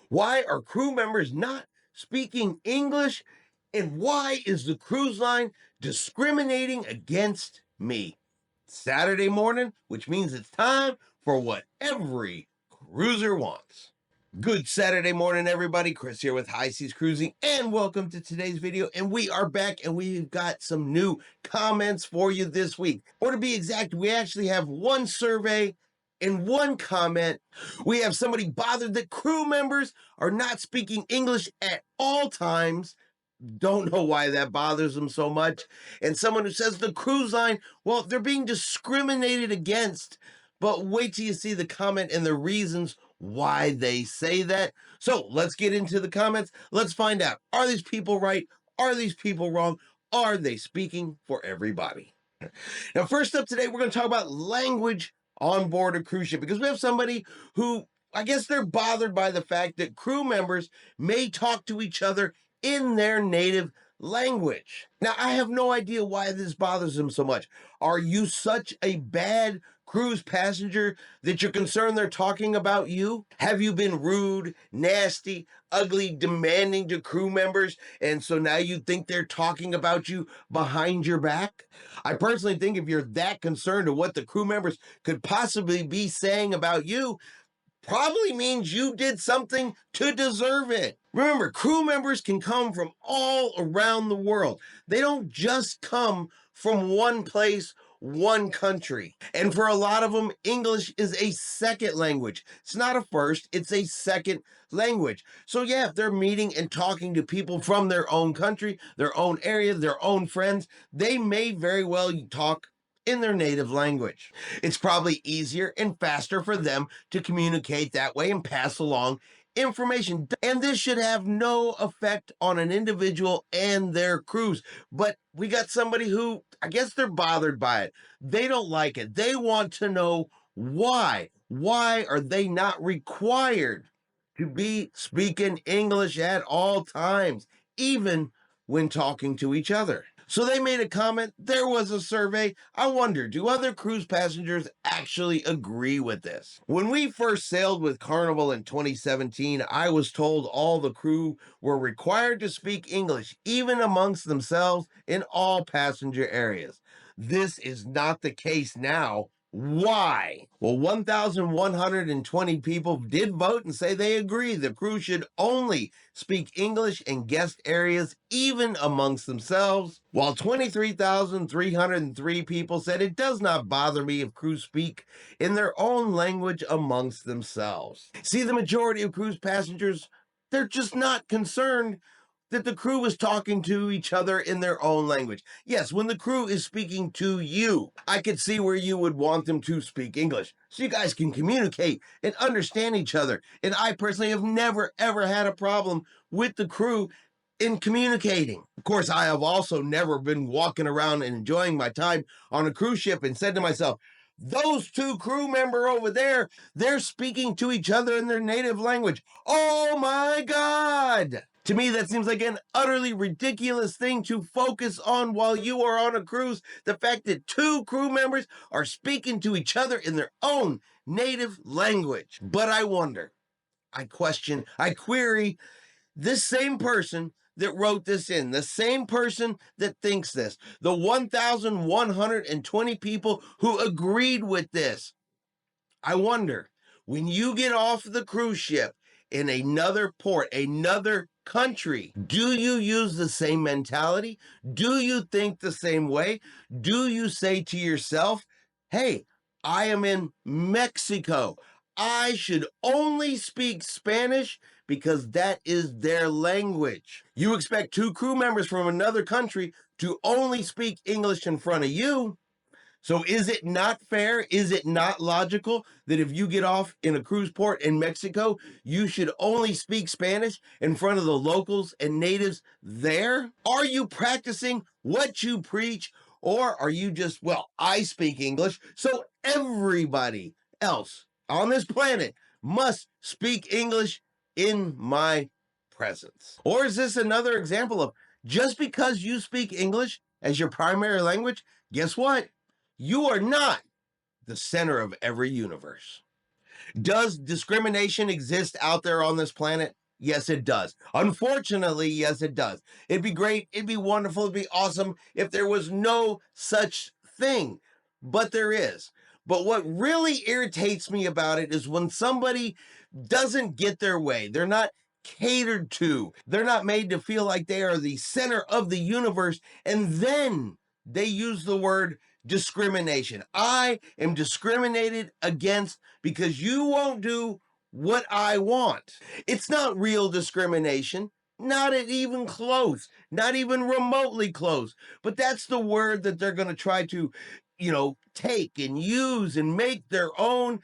Why are crew members not speaking English? And why is the cruise line discriminating against me? Saturday morning, which means it's time for what every cruiser wants. Good Saturday morning, everybody. Chris here with High Seas Cruising, and welcome to today's video. And we are back, and we've got some new comments for you this week. Or to be exact, we actually have one survey and one comment. We have somebody bothered that crew members are not speaking English at all times. Don't know why that bothers them so much. And someone who says the cruise line, well, they're being discriminated against. But wait till you see the comment and the reasons why they say that. So let's get into the comments. Let's find out. Are these people right? Are these people wrong? Are they speaking for everybody? Now, first up today, we're going to talk about language on board a cruise ship, because we have somebody who, I guess they're bothered by the fact that crew members may talk to each other in their native language. Now, I have no idea why this bothers them so much. Are you such a bad cruise passenger that you're concerned they're talking about you? Have you been rude, nasty, ugly, demanding to crew members, and so now you think they're talking about you behind your back? I personally think if you're that concerned of what the crew members could possibly be saying about you, probably means you did something to deserve it. Remember, crew members can come from all around the world. They don't just come from one place, one country. And for a lot of them, English is a second language. It's not a first, it's a second language. So yeah, if they're meeting and talking to people from their own country, their own area, their own friends, they may very well talk in their native language. It's probably easier and faster for them to communicate that way and pass along information. And this should have no effect on an individual and their cruise. But we got somebody who, I guess they're bothered by it. They don't like it. They want to know why. Why are they not required to be speaking English at all times, even when talking to each other? So they made a comment. There was a survey. I wonder, do other cruise passengers actually agree with this? When we first sailed with Carnival in 2017, I was told all the crew were required to speak English, even amongst themselves in all passenger areas. This is not the case now. Why? Well, 1,120 people did vote and say they agree the crew should only speak English in guest areas, even amongst themselves, while 23,303 people said it does not bother me if crews speak in their own language amongst themselves. See, the majority of cruise passengers, they're just not concerned that the crew is talking to each other in their own language. Yes, when the crew is speaking to you, I could see where you would want them to speak English so you guys can communicate and understand each other. And I personally have never, ever had a problem with the crew in communicating. Of course, I have also never been walking around and enjoying my time on a cruise ship and said to myself, those two crew member over there, they're speaking to each other in their native language. Oh my God! To me, that seems like an utterly ridiculous thing to focus on while you are on a cruise. The fact that two crew members are speaking to each other in their own native language. But I wonder, I question, I query this same person that wrote this in, the same person that thinks this, the 1,120 people who agreed with this. I wonder, when you get off the cruise ship in another port, another country, do you use the same mentality? Do you think the same way? Do you say to yourself, hey, I am in Mexico. I should only speak Spanish because that is their language. You expect two crew members from another country to only speak English in front of you. So is it not fair? Is it not logical that if you get off in a cruise port in Mexico, you should only speak Spanish in front of the locals and natives there? Are you practicing what you preach? Or are you just, well, I speak English, so everybody else on this planet must speak English in my presence? Or is this another example of just because you speak English as your primary language, guess what? You are not the center of every universe. Does discrimination exist out there on this planet? Yes, it does. Unfortunately, yes, it does. It'd be great, it'd be wonderful, it'd be awesome if there was no such thing, but there is. But what really irritates me about it is when somebody doesn't get their way. They're not catered to. They're not made to feel like they are the center of the universe. And then they use the word discrimination. I am discriminated against because you won't do what I want. It's not real discrimination. Not even close, not even remotely close. But that's the word that they're going to try to, take and use and make their own.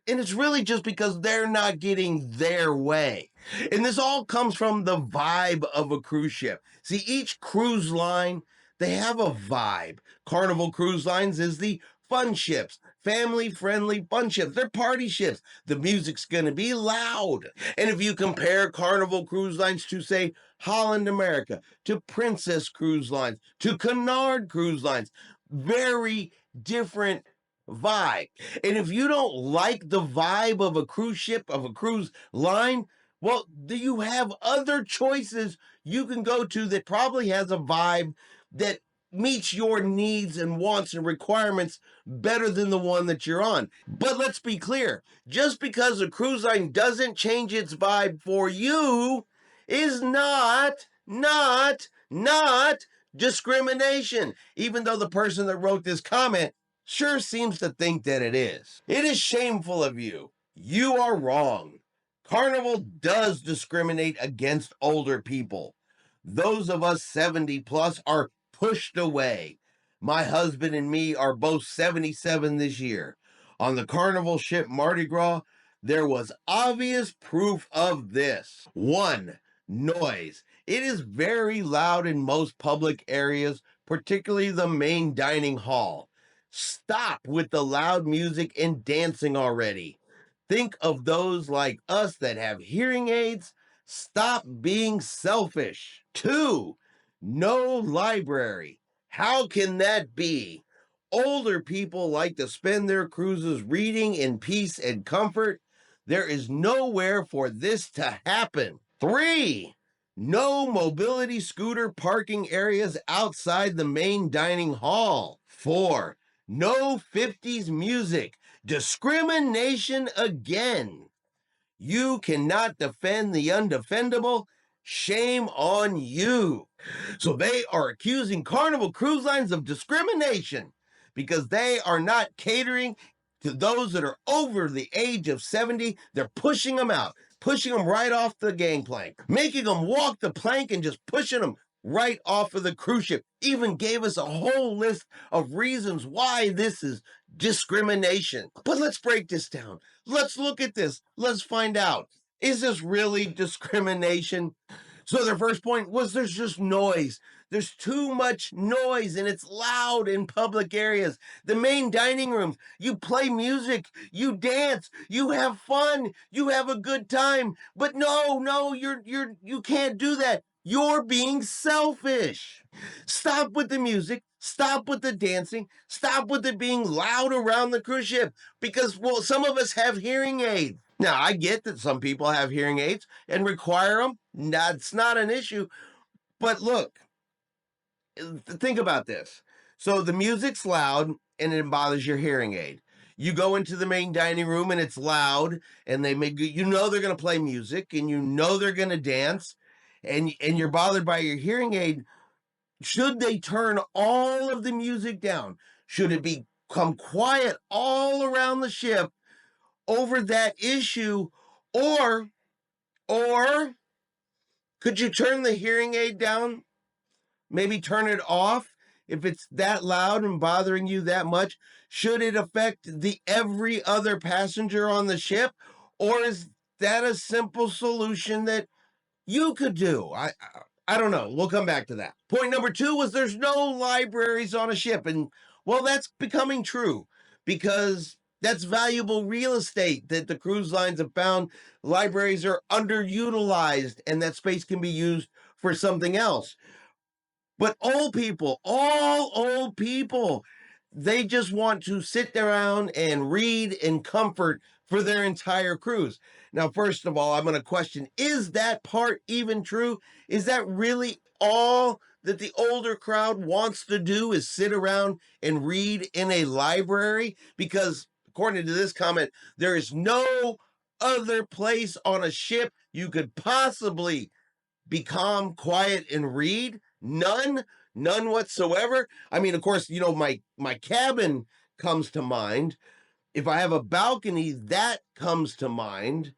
And it's really just because they're not getting their way. And this all comes from the vibe of a cruise ship. See, each cruise line, they have a vibe. Carnival Cruise Lines is the fun ships, family-friendly fun ships. They're party ships. The music's going to be loud. And if you compare Carnival Cruise Lines to, say, Holland America, to Princess Cruise Lines, to Cunard Cruise Lines, very different vibe. And if you don't like the vibe of a cruise ship, of a cruise line, well, do you have other choices you can go to that probably has a vibe that meets your needs and wants and requirements better than the one that you're on? But let's be clear, just because a cruise line doesn't change its vibe for you is not discrimination, even though the person that wrote this comment sure seems to think that it is. It is shameful of you. You are wrong. Carnival does discriminate against older people. Those of us 70 plus are pushed away. My husband and me are both 77 this year. On the Carnival ship Mardi Gras, there was obvious proof of this. 1. Noise. It is very loud in most public areas, particularly the main dining hall. Stop with the loud music and dancing already. Think of those like us that have hearing aids. Stop being selfish. 2, no library. How can that be? Older people like to spend their cruises reading in peace and comfort. There is nowhere for this to happen. 3, no mobility scooter parking areas outside the main dining hall. 4, no 50s music. Discrimination again. You cannot defend the undefendable. Shame on you. So they are accusing Carnival Cruise Lines of discrimination because they are not catering to those that are over the age of 70. They're pushing them out, pushing them right off the gangplank, making them walk the plank and just pushing them right off of the cruise ship. Even gave us a whole list of reasons why this is discrimination. But let's break this down. Let's look at this. Let's find out. Is this really discrimination? So their first point was there's just noise. There's too much noise and it's loud in public areas. The main dining rooms, you play music, you dance, you have fun, you have a good time. But no, you can't do that. You're being selfish. Stop with the music. Stop with the dancing. Stop with it being loud around the cruise ship because, well, some of us have hearing aids. Now, I get that some people have hearing aids and require them. That's not an issue. But look, think about this. So the music's loud and it bothers your hearing aid. You go into the main dining room and it's loud and they're going to play music and they're going to dance and you're bothered by your hearing aid. Should they turn all of the music down? Should it become quiet all around the ship over that issue? Or could you turn the hearing aid down? Maybe turn it off if it's that loud and bothering you that much. Should it affect every other passenger on the ship? Or is that a simple solution that you could do? I don't know. We'll come back to that. Point number 2 was there's no libraries on a ship. And, well, that's becoming true because that's valuable real estate that the cruise lines have found. Libraries are underutilized and that space can be used for something else. But old people, all old people, they just want to sit around and read in comfort for their entire cruise. Now, first of all, I'm going to question, is that part even true? Is that really all that the older crowd wants to do, is sit around and read in a library? Because according to this comment, there is no other place on a ship you could possibly be calm, quiet, and read. None whatsoever. I mean, of course, my cabin comes to mind. If I have a balcony, that comes to mind.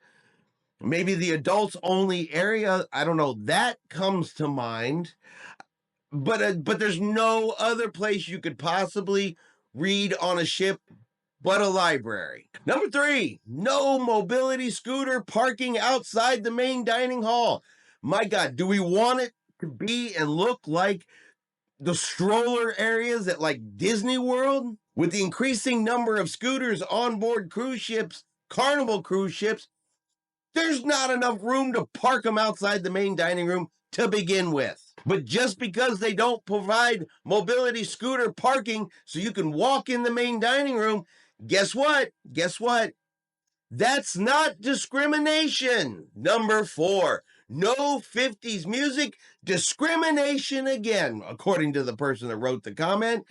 Maybe the adults only area, I don't know, that comes to mind. But there's no other place you could possibly read on a ship but a library. Number 3, no mobility scooter parking outside the main dining hall. My God, do we want it to be and look like the stroller areas at like Disney World? With the increasing number of scooters on board cruise ships, Carnival cruise ships, there's not enough room to park them outside the main dining room to begin with. But just because they don't provide mobility scooter parking so you can walk in the main dining room, guess what? That's not discrimination. Number 4, no 50s music, discrimination again, according to the person that wrote the comment.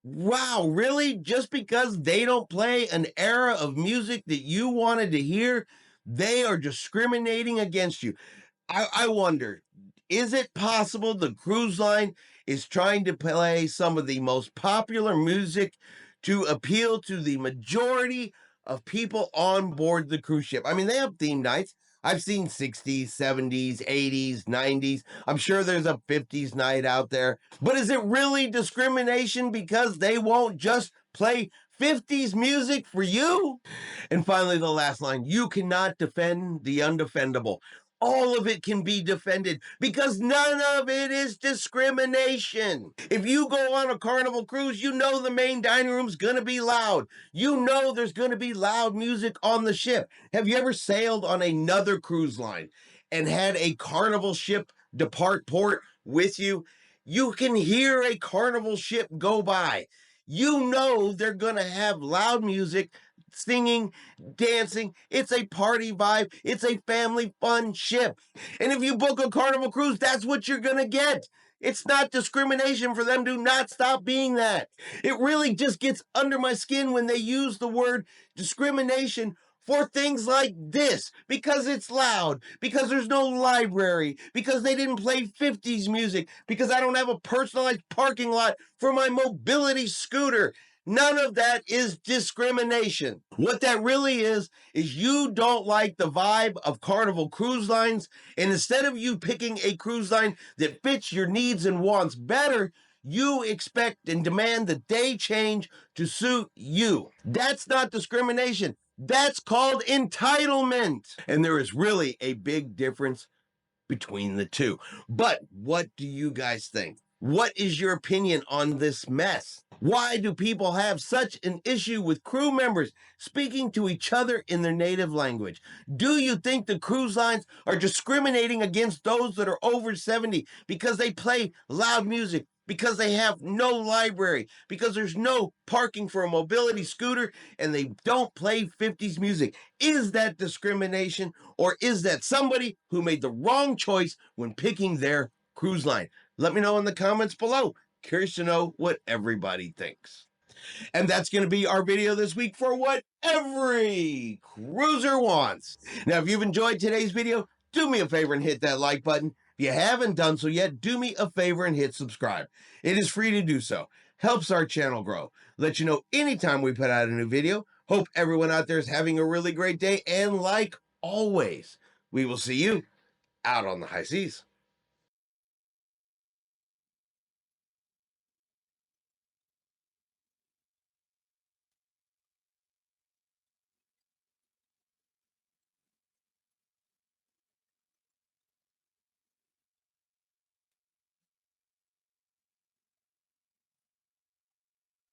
Wow, really? Just because they don't play an era of music that you wanted to hear, they are discriminating against you. I wonder, is it possible the cruise line is trying to play some of the most popular music to appeal to the majority of people on board the cruise ship? I mean, they have theme nights. I've seen 60s, 70s, 80s, 90s. I'm sure there's a 50s night out there. But is it really discrimination because they won't just play 50s music for you? And finally, the last line, you cannot defend the undefendable. All of it can be defended because none of it is discrimination. If you go on a Carnival cruise, you know the main dining room's gonna be loud. You know there's gonna be loud music on the ship. Have you ever sailed on another cruise line and had a Carnival ship depart port with you? You can hear a Carnival ship go by. You know they're gonna have loud music, singing, dancing. It's a party vibe. It's a family fun ship. And if you book a Carnival cruise, that's what you're going to get. It's not discrimination for them to not stop being that. It really just gets under my skin when they use the word discrimination for things like this, because it's loud, because there's no library, because they didn't play 50s music, because I don't have a personalized parking lot for my mobility scooter. None of that is discrimination. What that really is you don't like the vibe of Carnival Cruise Lines, and instead of you picking a cruise line that fits your needs and wants better, you expect and demand that they change to suit you. That's not discrimination. That's called entitlement. And there is really a big difference between the two. But what do you guys think? What is your opinion on this mess? Why do people have such an issue with crew members speaking to each other in their native language? Do you think the cruise lines are discriminating against those that are over 70 because they play loud music, because they have no library, because there's no parking for a mobility scooter, and they don't play 50s music? Is that discrimination, or is that somebody who made the wrong choice when picking their cruise line? Let me know in the comments below. Curious to know what everybody thinks. And that's going to be our video this week for what every cruiser wants. Now, if you've enjoyed today's video, do me a favor and hit that like button. If you haven't done so yet, do me a favor and hit subscribe. It is free to do so. Helps our channel grow. Let you know anytime we put out a new video. Hope everyone out there is having a really great day. And like always, we will see you out on the high seas.